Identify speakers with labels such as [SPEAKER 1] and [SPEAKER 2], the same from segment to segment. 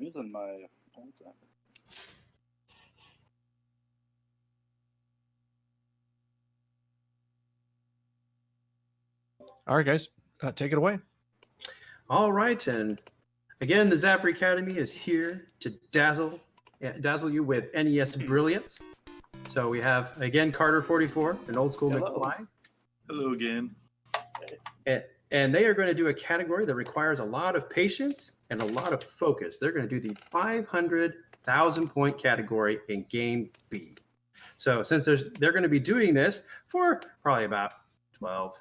[SPEAKER 1] I'm using my old time.
[SPEAKER 2] All right, guys, take it away.
[SPEAKER 3] All right, and again, the Zapper Academy is here to dazzle you with NES brilliance. So we have, again, Carter44 and Old School McFly.
[SPEAKER 4] Hello again.
[SPEAKER 3] And they are going to do a category that requires a lot of patience and a lot of focus. They're going to do the 500,000 point category in Game B. So since they're going to be doing this for probably about 12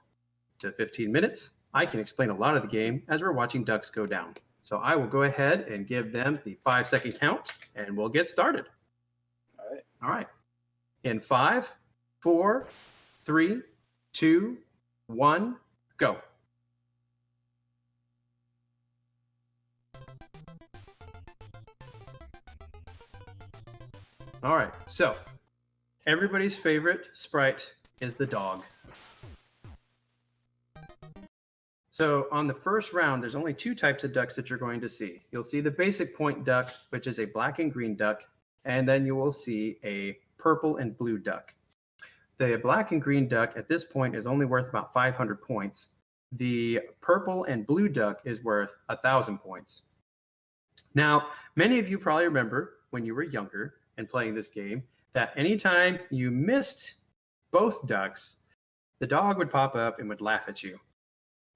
[SPEAKER 3] to 15 minutes, I can explain a lot of the game as we're watching ducks go down. So I will go ahead and give them the 5-second count, and we'll get started. All right. In 5, 4, 3, 2, 1, go. All right, so everybody's favorite sprite is the dog. So on the first round, there's only 2 types of ducks that you're going to see. You'll see the basic point duck, which is a black and green duck, and then you will see a purple and blue duck. The black and green duck at this point is only worth about 500 points. The purple and blue duck is worth 1,000 points. Now, many of you probably remember when you were younger and playing this game that anytime you missed both ducks, the dog would pop up and would laugh at you.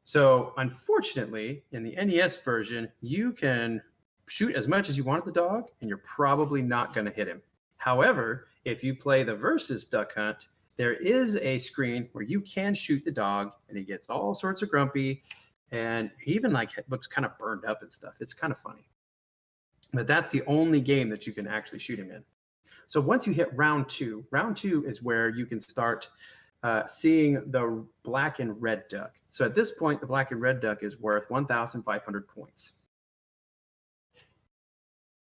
[SPEAKER 3] So unfortunately, in the NES version, you can shoot as much as you want at the dog, and you're probably not going to hit him. However, if you play the versus duck hunt, there is a screen where you can shoot the dog, and he gets all sorts of grumpy, and he even looks kind of burned up and stuff. It's kind of funny. But that's the only game that you can actually shoot him in. So once you hit round 2 is where you can start seeing the black and red duck. So at this point, the black and red duck is worth 1,500 points.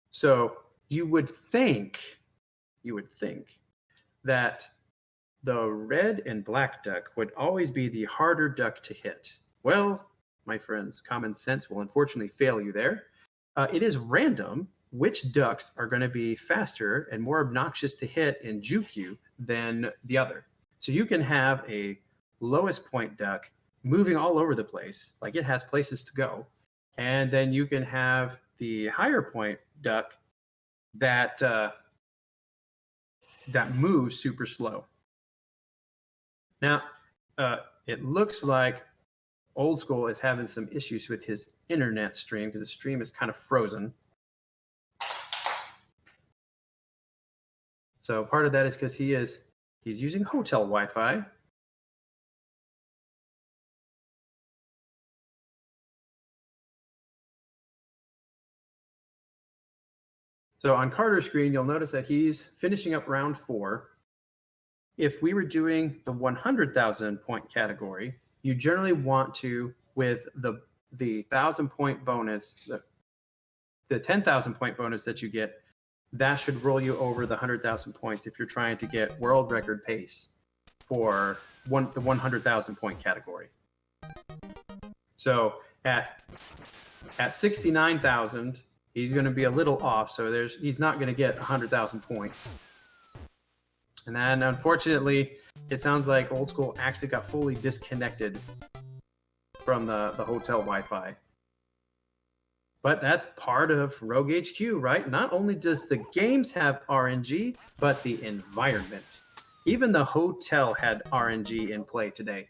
[SPEAKER 3] So you would think that the red and black duck would always be the harder duck to hit. Well, my friends, common sense will unfortunately fail you there. It is random which ducks are going to be faster and more obnoxious to hit and juke you than the other. So you can have a lowest point duck moving all over the place, like it has places to go. And then you can have the higher point duck that moves super slow. Now, it looks like Old School is having some issues with his internet stream because the stream is kind of frozen. So part of that is because he's using hotel Wi-Fi. So on Carter's screen, you'll notice that he's finishing up round 4. If we were doing the 100,000 point category, you generally want to, with the 1,000 point bonus, the 10,000 point bonus that you get, that should roll you over the 100,000 points if you're trying to get world record pace for the 100,000 point category. So at 69,000, he's going to be a little off. So he's not going to get 100,000 points. And then unfortunately, it sounds like Old School actually got fully disconnected from the hotel Wi-Fi. But that's part of Rogue HQ, right? Not only does the games have RNG, but the environment. Even the hotel had RNG in play today.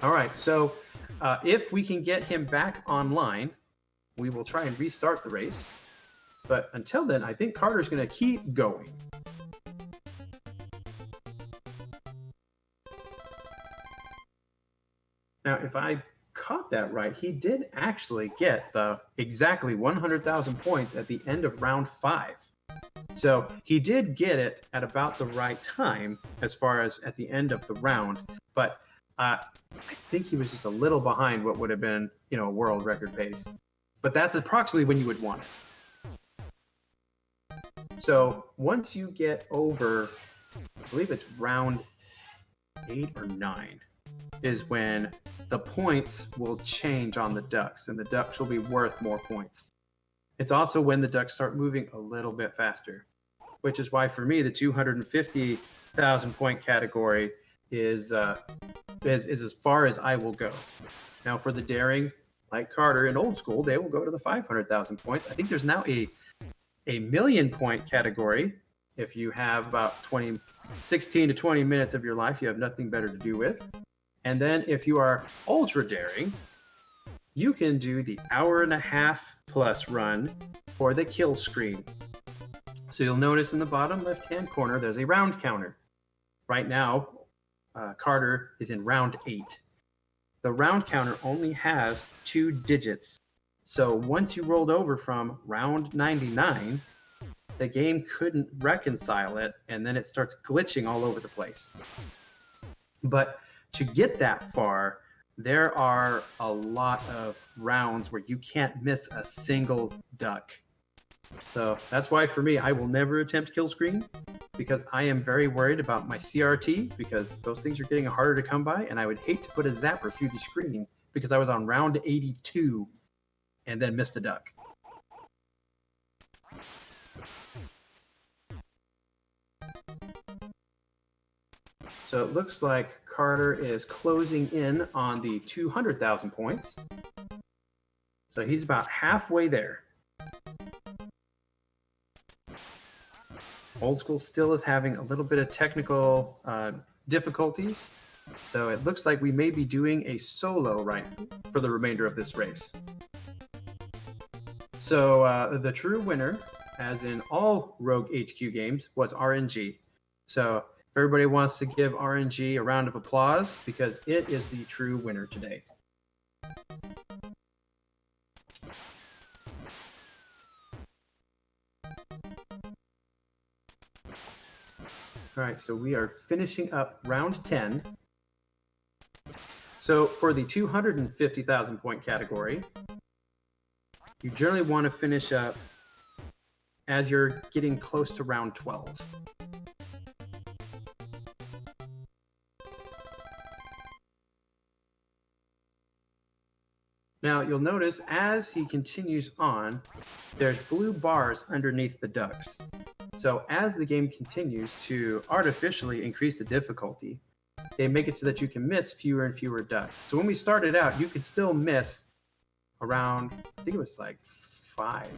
[SPEAKER 3] All right, so if we can get him back online, we will try and restart the race. But until then, I think Carter's going to keep going. Now, if I caught that right, he did actually get the exactly 100,000 points at the end of round 5. So he did get it at about the right time as far as at the end of the round, but I think he was just a little behind what would have been, a world record pace. But that's approximately when you would want it. So once you get over, I believe it's round 8 or 9 is when the points will change on the ducks, and the ducks will be worth more points. It's also when the ducks start moving a little bit faster, which is why for me the 250,000 point category is as far as I will go. Now for the daring, like Carter and Old School, they will go to the 500,000 points. I think there's now a million point category. If you have about 16 to 20 minutes of your life you have nothing better to do with. And then if you are ultra daring, you can do the 1.5 plus run for the kill screen. So you'll notice in the bottom left-hand corner, there's a round counter. Right now, Carter is in round 8. The round counter only has 2 digits. So once you rolled over from round 99, the game couldn't reconcile it, and then it starts glitching all over the place. But to get that far, there are a lot of rounds where you can't miss a single duck. So that's why for me, I will never attempt kill screen, because I am very worried about my CRT, because those things are getting harder to come by, and I would hate to put a zapper through the screen because I was on round 82 and then missed a duck. So it looks like Carter is closing in on the 200,000 points. So he's about halfway there. Old School still is having a little bit of technical difficulties. So it looks like we may be doing a solo right for the remainder of this race. So the true winner, as in all Rogue HQ games, was RNG. So everybody wants to give RNG a round of applause because it is the true winner today. All right, so we are finishing up round 10. So for the 250,000 point category, you generally want to finish up as you're getting close to round 12. Now you'll notice as he continues on, there's blue bars underneath the ducks. So as the game continues to artificially increase the difficulty, they make it so that you can miss fewer and fewer ducks. So when we started out, you could still miss around, I think it was like 5.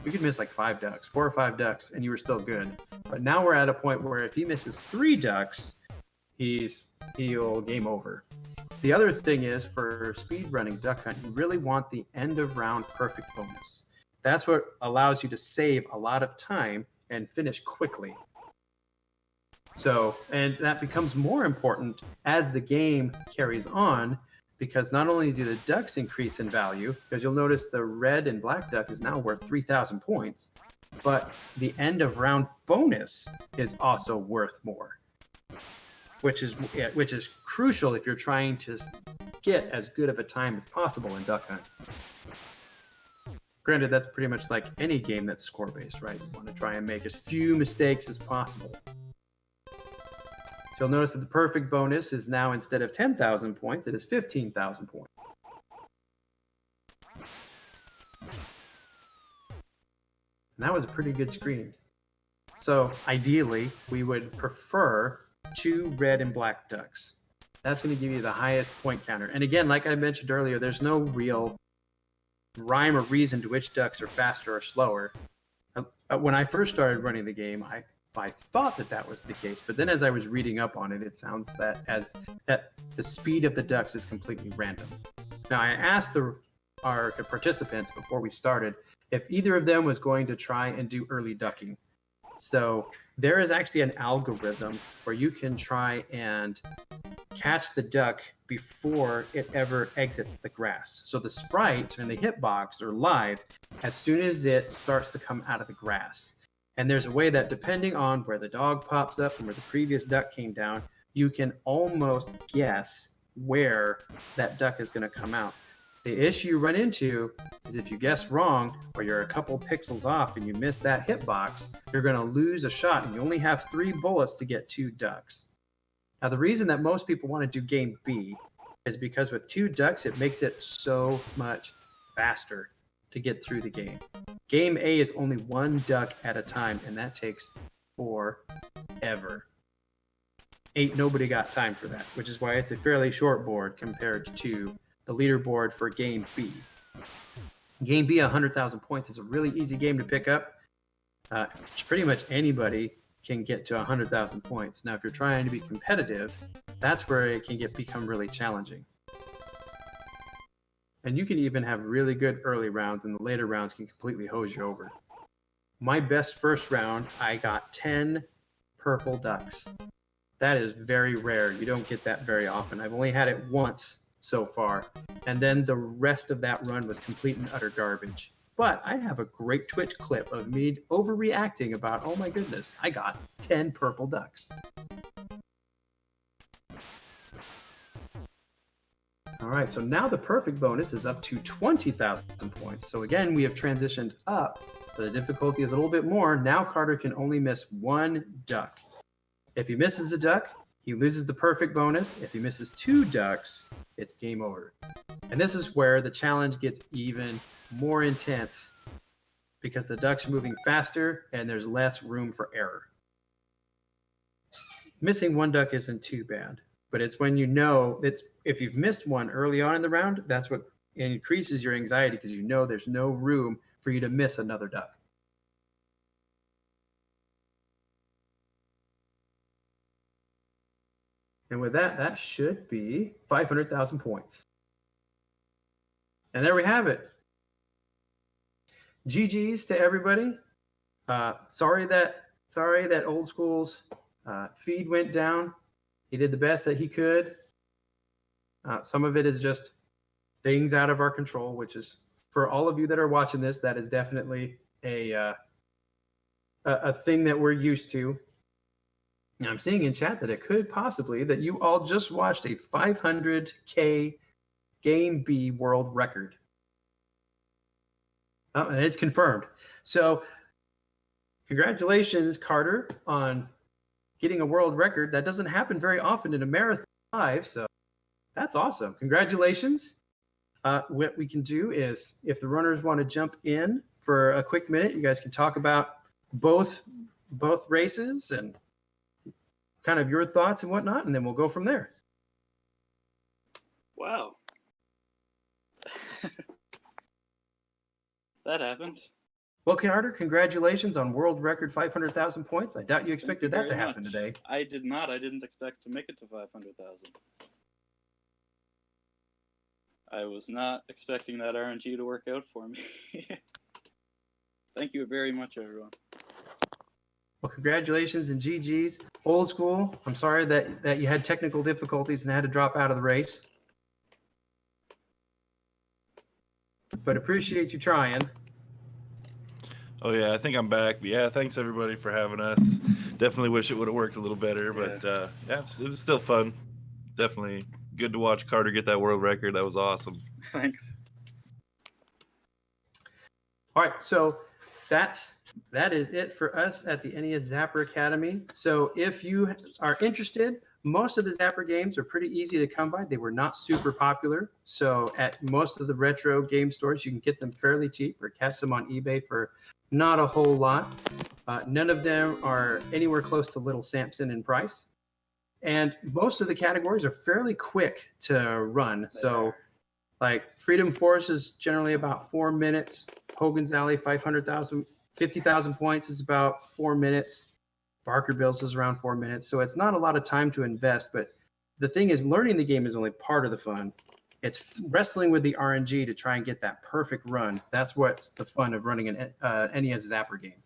[SPEAKER 3] You could miss like 5 ducks, 4 or 5 ducks, and you were still good. But now we're at a point where if he misses 3 ducks, he'll game over. The other thing is, for speedrunning duck hunt, you really want the end of round perfect bonus. That's what allows you to save a lot of time and finish quickly. So, and that becomes more important as the game carries on, because not only do the ducks increase in value, because you'll notice the red and black duck is now worth 3,000 points, but the end of round bonus is also worth more, which is crucial if you're trying to get as good of a time as possible in duck hunt. Granted, that's pretty much like any game that's score-based, right? You want to try and make as few mistakes as possible. You'll notice that the perfect bonus is now, instead of 10,000 points, it is 15,000 points. And that was a pretty good screen. So ideally, we would prefer 2 red and black ducks. That's going to give you the highest point counter. And again, like I mentioned earlier, there's no real rhyme or reason to which ducks are faster or slower. When I first started running the game, I thought that was the case, but then as I was reading up on it, it sounds that the speed of the ducks is completely random. Now, I asked our participants before we started if either of them was going to try and do early ducking. So there is actually an algorithm where you can try and catch the duck before it ever exits the grass. So the sprite and the hitbox are live as soon as it starts to come out of the grass. And there's a way that, depending on where the dog pops up and where the previous duck came down, you can almost guess where that duck is going to come out. The issue you run into is if you guess wrong, or you're a couple pixels off and you miss that hitbox, you're going to lose a shot, and you only have 3 bullets to get 2 ducks. Now, the reason that most people want to do game B is because with 2 ducks, it makes it so much faster to get through the game. Game A is only 1 duck at a time, and that takes forever. Ain't nobody got time for that, which is why it's a fairly short board compared to the leaderboard for game B. Game B, 100,000 points, is a really easy game to pick up. Pretty much anybody can get to 100,000 points. Now, if you're trying to be competitive, that's where it can become really challenging. And you can even have really good early rounds, and the later rounds can completely hose you over. My best first round, I got 10 purple ducks. That is very rare. You don't get that very often. I've only had it once so far. And then the rest of that run was complete and utter garbage. But I have a great Twitch clip of me overreacting about, oh my goodness, I got 10 purple ducks. All right, so now the perfect bonus is up to 20,000 points. So again, we have transitioned up. The difficulty is a little bit more. Now Carter can only miss 1 duck. If he misses a duck, he loses the perfect bonus. If he misses 2 ducks, it's game over. And this is where the challenge gets even more intense because the ducks are moving faster and there's less room for error. Missing 1 duck isn't too bad, but it's when you know if you've missed one early on in the round, that's what increases your anxiety because you know there's no room for you to miss another duck. And with that, that should be 500,000 points. And there we have it. GG's to everybody. Sorry that Old School's feed went down. He did the best that he could. Some of it is just things out of our control, which is, for all of you that are watching this, that is definitely a thing that we're used to. And I'm seeing in chat that it could possibly that you all just watched a 500K Game B world record. And it's confirmed. So congratulations, Carter, on getting a world record. That doesn't happen very often in a marathon live, so that's awesome. Congratulations. What we can do is, if the runners want to jump in for a quick minute, you guys can talk about both races and kind of your thoughts and whatnot, and then we'll go from there.
[SPEAKER 1] Wow. That happened.
[SPEAKER 3] Well, Carter, congratulations on world record 500,000 points. I doubt you expected that to happen today.
[SPEAKER 1] I did not. I didn't expect to make it to 500,000. I was not expecting that RNG to work out for me. Thank you very much, everyone.
[SPEAKER 3] Well, congratulations and GG's. Old School, I'm sorry that you had technical difficulties and had to drop out of the race. But appreciate you trying.
[SPEAKER 4] Oh, yeah, I think I'm back. But yeah, thanks, everybody, for having us. Definitely wish it would have worked a little better, but yeah, it was still fun. Definitely good to watch Carter get that world record. That was awesome.
[SPEAKER 1] Thanks.
[SPEAKER 3] All right, so that is it for us at the NES Zapper Academy. So if you are interested, most of the Zapper games are pretty easy to come by. They were not super popular. So at most of the retro game stores, you can get them fairly cheap or catch them on eBay for not a whole lot. None of them are anywhere close to Little Samson in price. And most of the categories are fairly quick to run. So like Freedom Force is generally about 4 minutes. Hogan's Alley, 50,000 points is about 4 minutes. Barker Bills is around 4 minutes. So it's not a lot of time to invest. But the thing is, learning the game is only part of the fun. It's wrestling with the RNG to try and get that perfect run. That's what's the fun of running an NES Zapper game.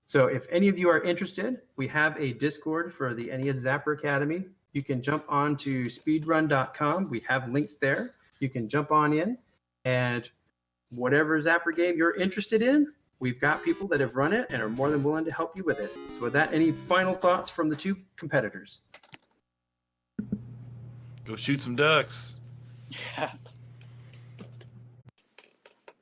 [SPEAKER 3] So if any of you are interested, we have a Discord for the NES Zapper Academy. You can jump on to speedrun.com. We have links there. You can jump on in, and whatever Zapper game you're interested in, we've got people that have run it and are more than willing to help you with it. So with that, any final thoughts from the two competitors?
[SPEAKER 4] Go shoot some ducks.
[SPEAKER 1] Yeah.